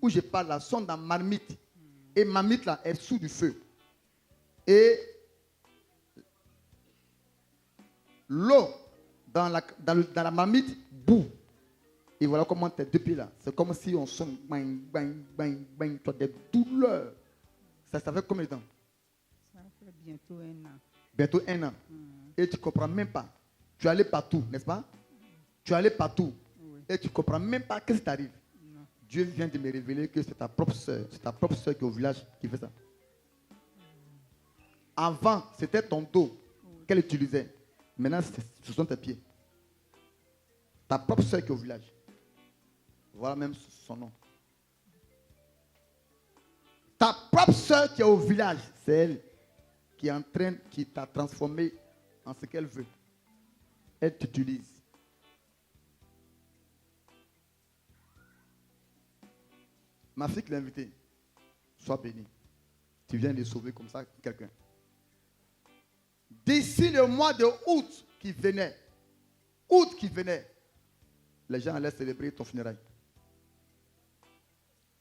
où je parle là sont dans marmite. Et marmite là est sous du feu. Et l'eau dans la marmite bout. Et voilà comment tes deux pieds là. C'est comme si on sonne. Bang, bang, bang, bang. Tu as des douleurs. Ça fait combien de temps? Ça fait bientôt 1 an. Bientôt 1 an. Et tu ne comprends même pas. Tu es allé partout, n'est-ce pas? Tu es allé partout. Oui. Et tu ne comprends même pas qu'est-ce qui t'arrive. Dieu vient de me révéler que c'est ta propre soeur. C'est ta propre soeur qui est au village qui fait ça. Avant, c'était ton dos qu'elle utilisait. Maintenant, ce sont tes pieds. Ta propre soeur qui est au village. Voilà même son nom. Ta propre soeur qui est au village, c'est elle qui t'a transformé en ce qu'elle veut. Elle t'utilise. Ma fille qui l'a invitée, sois bénie. Tu viens de sauver comme ça quelqu'un. D'ici le mois de août qui venait, les gens allaient célébrer ton funérail.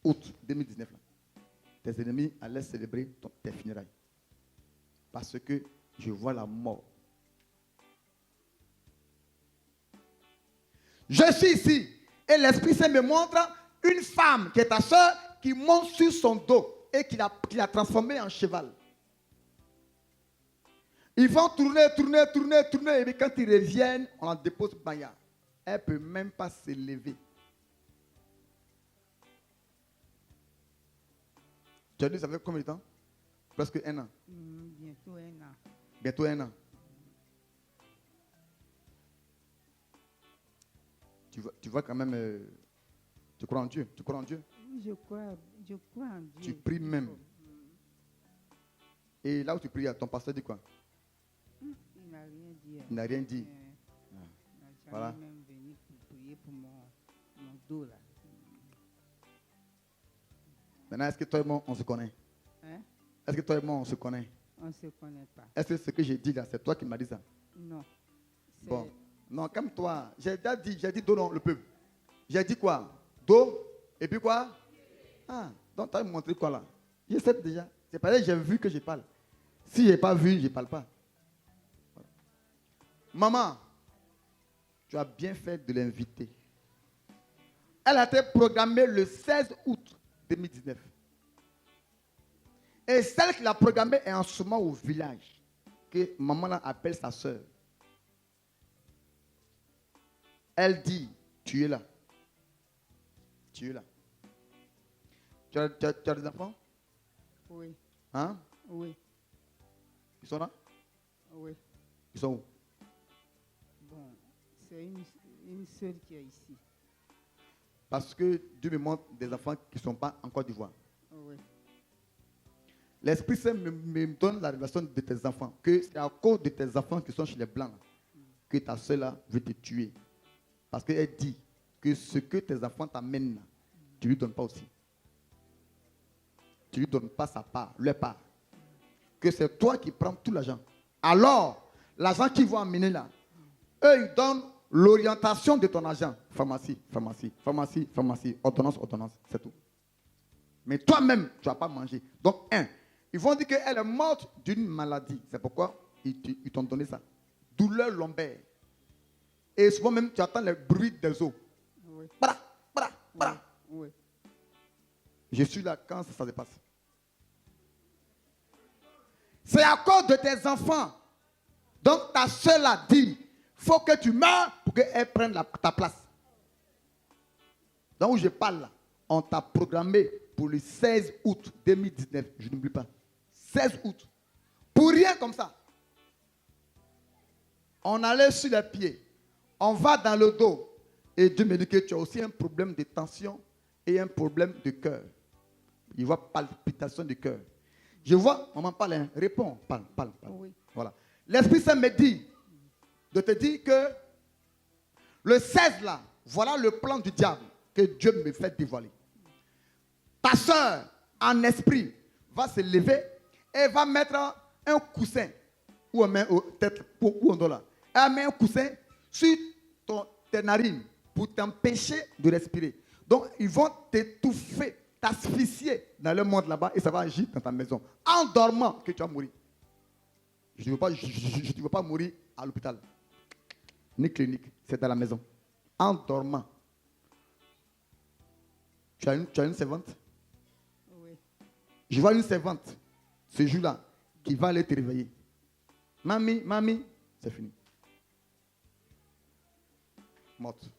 Août 2019. Là. Tes ennemis allaient célébrer tes funérailles. Parce que je vois la mort. Je suis ici et l'Esprit Saint me montre une femme qui est ta soeur qui monte sur son dos et qui l'a transformée en cheval. Ils vont tourner. Et puis quand ils reviennent, on la dépose Baya. Elle ne peut même pas se lever. Tu as dit ça fait combien de temps? Presque 1 an. Bientôt 1 an. Bientôt 1 an. Tu vois quand même... tu crois en Dieu? Tu crois en Dieu? Oui, je crois en Dieu. Tu pries même. Et là où tu pries, ton pasteur dit quoi? Il n'a rien dit. Il n'a rien dit. Il n'a Voilà. même venu pour prier pour mon dos là. Maintenant, est-ce que toi et moi, on se connaît? Hein? Est-ce que toi et moi, on se connaît? On ne se connaît pas. Est-ce que ce que j'ai dit là, c'est toi qui m'as dit ça? Non. Bon. Non, comme toi. J'ai dit dos le peuple. J'ai dit quoi? Dos, et puis quoi? Ah, donc tu as montré quoi là? Je sais déjà. C'est parce que j'ai vu que je parle. Si je n'ai pas vu, je ne parle pas. Voilà. Maman, tu as bien fait de l'inviter. Elle a été programmée le 16 août 2019. Et celle qui l'a programmée est en ce moment au village. Que maman là appelle sa soeur. Elle dit, tu es là. Tu es là. Tu as des enfants? Oui. Hein? Oui. Ils sont là? Oui. Ils sont où? Bon, c'est une seule qui est ici. Parce que Dieu me montre des enfants qui ne sont pas en Côte d'Ivoire. Oui. L'Esprit Saint me donne la révélation de tes enfants. Que c'est à cause de tes enfants qui sont chez les Blancs que ta soeur là veut te tuer. Parce qu'elle dit que ce que tes enfants t'amènent, tu ne lui donnes pas aussi. Tu ne lui donnes pas sa part, leur part. Que c'est toi qui prends tout l'argent. Alors, l'argent qu'ils vont amener là, eux, ils donnent l'orientation de ton argent. Pharmacie, ordonnance, c'est tout. Mais toi-même, tu ne vas pas manger. Donc, ils vont dire qu'elle est morte d'une maladie. C'est pourquoi ils t'ont donné ça. Douleur lombaire. Et souvent même, tu attends le bruit des os. Oui. Bra. Oui. Je suis là quand ça se passe. C'est à cause de tes enfants. Donc ta soeur a dit, il faut que tu meurs pour qu'elle prenne ta place. Donc où je parle là, on t'a programmé pour le 16 août 2019. Je n'oublie pas. 16 août. Pour rien comme ça. On allait sur les pieds. On va dans le dos. Et Dieu me dit que tu as aussi un problème de tension et un problème de cœur. Il voit palpitation du cœur. Je vois, maman parle, hein. Réponds, parle. Oui. Voilà. L'Esprit Saint me dit de te dire que le 16 là, voilà le plan du diable que Dieu me fait dévoiler. Ta soeur, en esprit, va se lever et va mettre un coussin ou on met tête ou on doit là. Elle met un coussin sur tes narines pour t'empêcher de respirer. Donc, ils vont t'étouffer t'asphyxier dans le monde là-bas et ça va agir dans ta maison. En dormant, que tu vas mourir. Je ne veux pas mourir à l'hôpital, ni clinique, c'est dans la maison. En dormant. Tu as une servante? Oui. Je vois une servante, ce jour-là, qui va aller te réveiller. Mamie, c'est fini. Morte.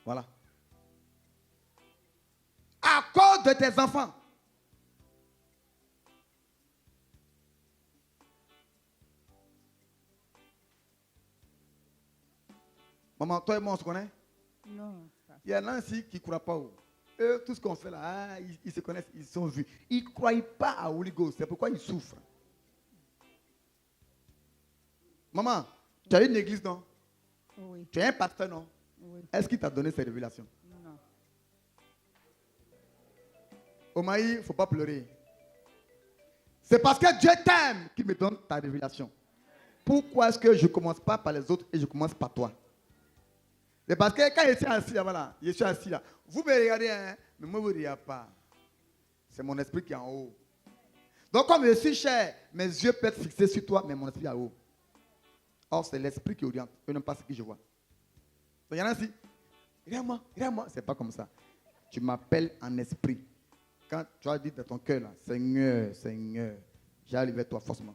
Voilà. À cause de tes enfants. Maman, toi et moi, on se connaît? Non. Il y en a ici qui ne croient pas. Eux, tout ce qu'on fait là, ils se connaissent, ils sont vus. Ils ne croient pas à Holy Ghost. C'est pourquoi ils souffrent. Maman, tu as une église, non? Oui. Tu as un pasteur, non? Oui. Est-ce qu'il t'a donné ces révélations? Non. Omaï, il ne faut pas pleurer. C'est parce que Dieu t'aime qu'il me donne ta révélation. Pourquoi est-ce que je ne commence pas par les autres et je commence par toi? C'est parce que quand je suis assis là, voilà, je suis assis là. Vous me regardez, hein, mais moi, vous ne regardez pas. C'est mon esprit qui est en haut. Donc, comme je suis cher, mes yeux peuvent être fixés sur toi, mais mon esprit est en haut. Or, c'est l'esprit qui oriente, et non pas ce que je vois. Donc, il y en a ici. Regarde-moi. C'est pas comme ça. Tu m'appelles en esprit. Quand tu as dit dans ton cœur, là, Seigneur, j'arrive vers toi forcément.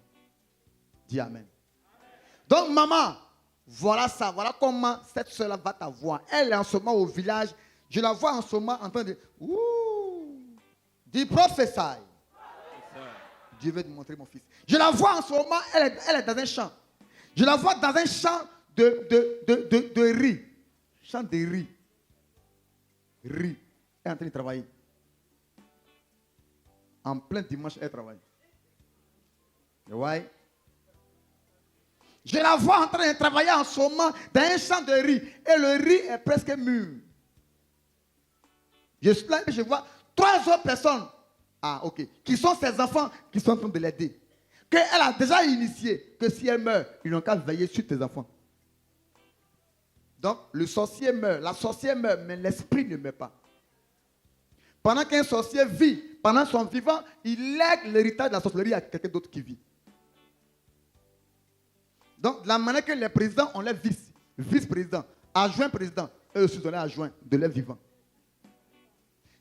Dis Amen. Donc, maman, voilà ça. Voilà comment cette soeur-là va t'avoir. Elle est en ce moment au village. Je la vois en ce moment en train de... Ouh, dis prophétie. Dieu veut te montrer mon fils. Je la vois en ce moment, elle est dans un champ. Je la vois dans un champ de riz. Champ de riz. Riz. Elle est en train de travailler. En plein dimanche, elle travaille. Ouais. Je la vois en train de travailler en ce moment dans un champ de riz. Et le riz est presque mûr. Je suis là et je vois 3 autres personnes. Ah, ok. Qui sont ses enfants qui sont en train de l'aider. Qu'elle a déjà initié que si elle meurt, ils n'ont qu'à veiller sur tes enfants. Donc, le sorcier meurt, la sorcière meurt, mais l'esprit ne meurt pas. Pendant qu'un sorcier vit, pendant son vivant, il lègue l'héritage de la sorcellerie à quelqu'un d'autre qui vit. Donc, de la manière que les présidents ont les vice-présidents, adjoints présidents, eux aussi sont les adjoints de leur vivant.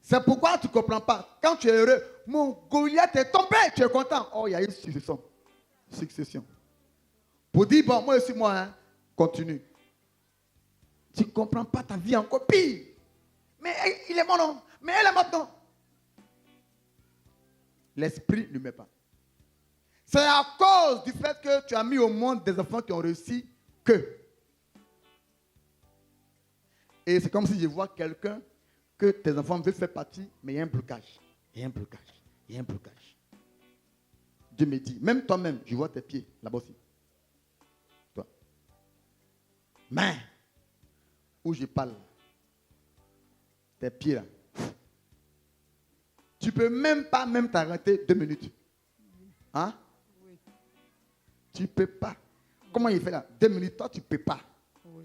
C'est pourquoi tu ne comprends pas. Quand tu es heureux, mon Goliath est tombé, tu es content. Oh, il y a une succession. Pour dire, bon, moi aussi, hein, continue. Tu ne comprends pas ta vie encore pire. Mais il est mort, non? Mais elle est morte, non? L'esprit ne met pas. C'est à cause du fait que tu as mis au monde des enfants qui ont réussi que. Et c'est comme si je vois quelqu'un que tes enfants veulent faire partie, mais il y a un blocage. Il y a un blocage. Dieu me dit, même toi-même, je vois tes pieds là-bas aussi. Toi. Mais, où je parle, tes pieds là, tu peux même pas t'arrêter 2 minutes. Hein? Oui. Tu ne peux pas. Comment il fait là? 2 minutes, toi tu ne peux pas. Oui.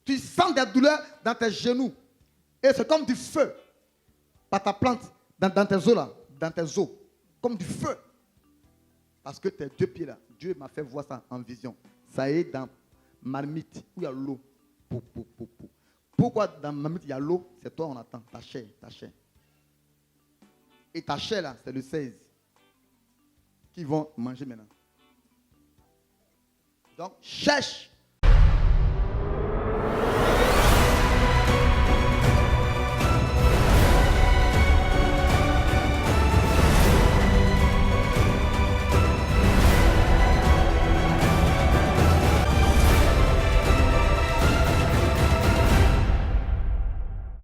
Tu sens des douleurs dans tes genoux. Et c'est comme du feu. Par ta plante, dans tes os là, dans tes os. Comme du feu. Parce que tes 2 pieds là, Dieu m'a fait voir ça en vision. Ça est dans marmite où il y a l'eau. Pourquoi dans marmite il y a l'eau? C'est toi on attend, ta chair. Et ta chair là, c'est le 16. Qui vont manger maintenant. Donc, cherche